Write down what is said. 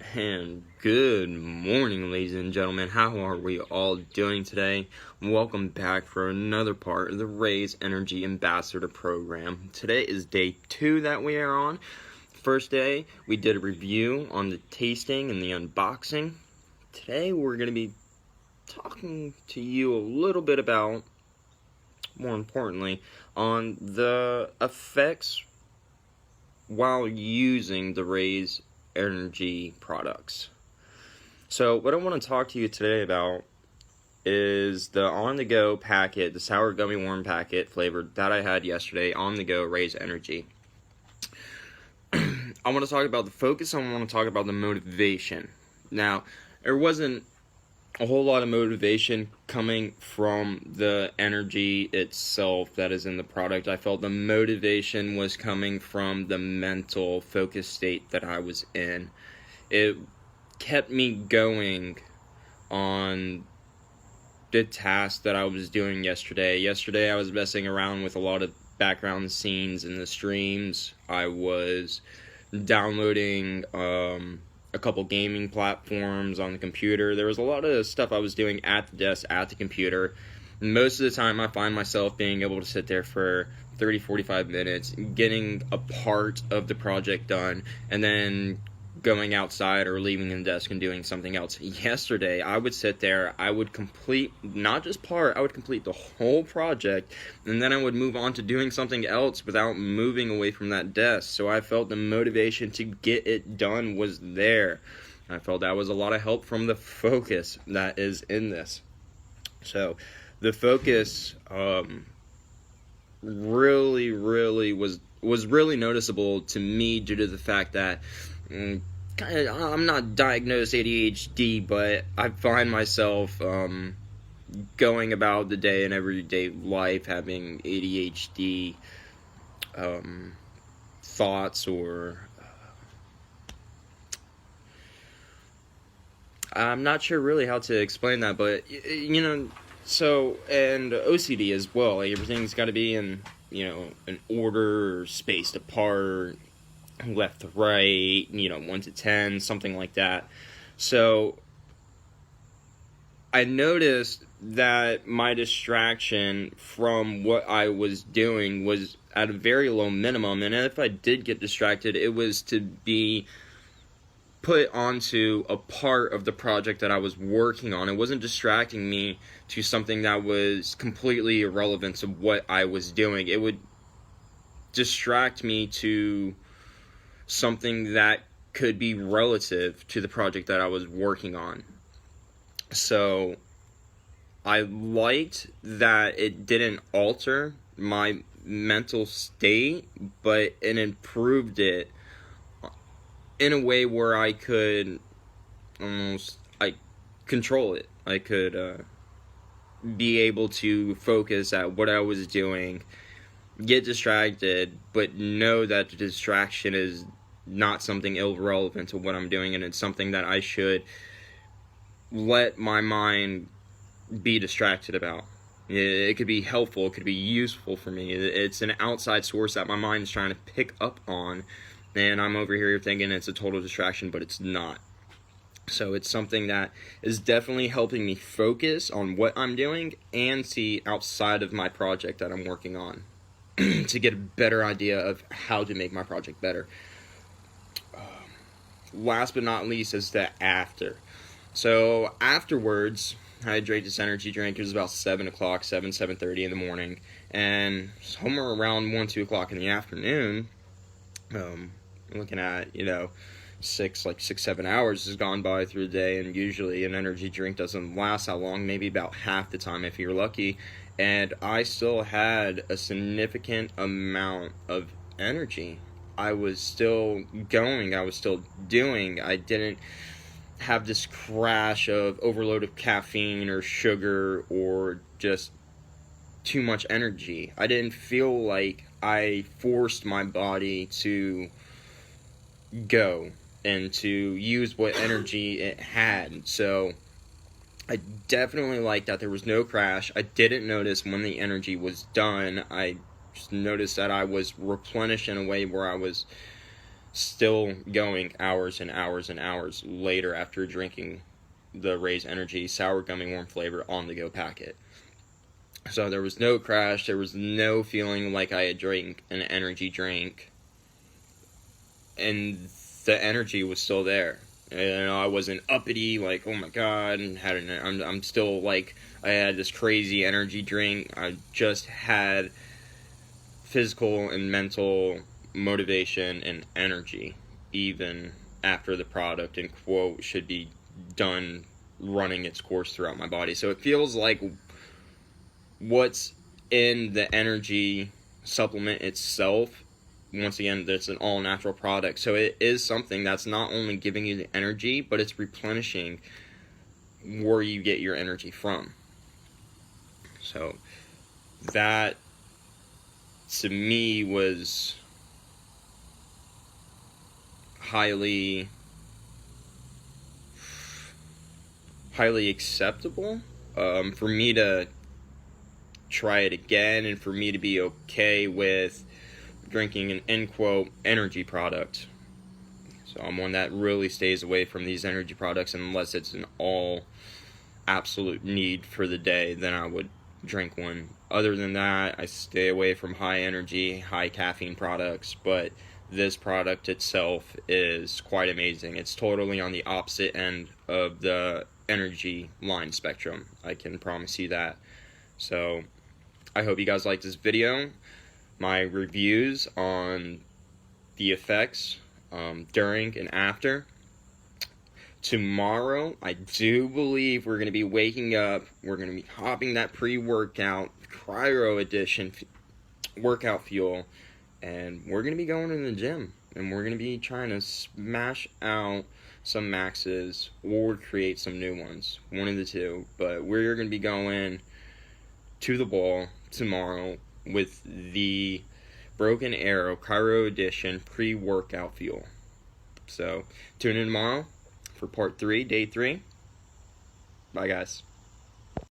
And good morning, ladies and gentlemen. How are we all doing today? Welcome back for another part of the Raze Energy Ambassador Program. Today is day 2 that we are on. First day, we did a review on the tasting and the unboxing. Today, we're going to be talking to you a little bit about, more importantly, on the effects while using the Raze energy products. So what I want to talk to you today about is the on-the-go packet, the sour gummy worm packet flavored that I had yesterday, on-the-go Raze Energy. I want to talk about the focus, I want to talk about the motivation. Now, there wasn't a whole lot of motivation coming from the energy itself that is in the product. I felt the motivation was coming from the mental focus state that I was in. It kept me going on the task that I was doing yesterday. Yesterday I was messing around with a lot of background scenes in the streams. I was downloading a couple gaming platforms on the computer. There was a lot of stuff I was doing at the desk, at the computer. Most of the time I find myself being able to sit there for 30-45 minutes, getting a part of the project done, and then going outside or leaving the desk and doing something else. Yesterday, I would sit there, I would complete, not just part, I would complete the whole project, and then I would move on to doing something else without moving away from that desk. So I felt the motivation to get it done was there. I felt that was a lot of help from the focus that is in this. So the focus really was really noticeable to me due to the fact that I'm not diagnosed ADHD, but I find myself going about the day in everyday life having ADHD thoughts, or I'm not sure really how to explain that, but so, and OCD as well. Like, everything's got to be in an order, or spaced apart, left to right, 1 to 10, something like that. So I noticed that my distraction from what I was doing was at a very low minimum, and if I did get distracted, it was to be put onto a part of the project that I was working on. It wasn't distracting me to something that was completely irrelevant to what I was doing. It would distract me to something that could be relative to the project that I was working on. So I liked that it didn't alter my mental state, but it improved it in a way where I could control it. I could be able to focus at what I was doing, get distracted, but know that the distraction is not something irrelevant to what I'm doing, and it's something that I should let my mind be distracted about. It could be helpful, it could be useful for me. It's an outside source that my mind is trying to pick up on, and I'm over here thinking it's a total distraction, but it's not. So it's something that is definitely helping me focus on what I'm doing and see outside of my project that I'm working on to get a better idea of how to make my project better. Last but not least is the after. So afterwards, I drank this energy drink. It was about 7 o'clock, 7:30 in the morning, and somewhere around 1-2 o'clock in the afternoon, looking at 6-7 hours has gone by through the day, and usually an energy drink doesn't last that long, maybe about half the time if you're lucky, and I still had a significant amount of energy. I was still going, I was still doing. I didn't have this crash of overload of caffeine or sugar or just too much energy. I didn't feel like I forced my body to go and to use what energy it had. So I definitely liked that there was no crash. I didn't notice when the energy was done. I just noticed that I was replenished in a way where I was still going hours and hours and hours later after drinking the Raze Energy Sour Gummy Worm flavor on the go packet. So there was no crash, there was no feeling like I had drank an energy drink, and the energy was still there. I wasn't uppity, like, oh my god, and I'm still like, I had this crazy energy drink. I just had physical and mental motivation and energy, even after the product and quote should be done running its course throughout my body. So it feels like what's in the energy supplement itself, once again, that's an all-natural product, so it is something that's not only giving you the energy, but it's replenishing where you get your energy from. So that, to me, was highly acceptable for me to try it again, and for me to be okay with drinking an end quote energy product. So I'm one that really stays away from these energy products unless it's an all absolute need for the day, then I would drink one. Other than that, I stay away from high energy, high caffeine products, but this product itself is quite amazing. It's totally on the opposite end of the energy line spectrum, I can promise you that. So I hope you guys liked this video, my reviews on the effects during and after. Tomorrow, I do believe we're going to be waking up, we're going to be hopping that pre-workout cryo edition workout fuel, and we're going to be going to the gym, and we're going to be trying to smash out some maxes or create some new ones, one of the two. But we're going to be going to the ball tomorrow with the Broken Arrow Cryo Edition pre-workout fuel. So tune in tomorrow for part 3, day 3. Bye, guys.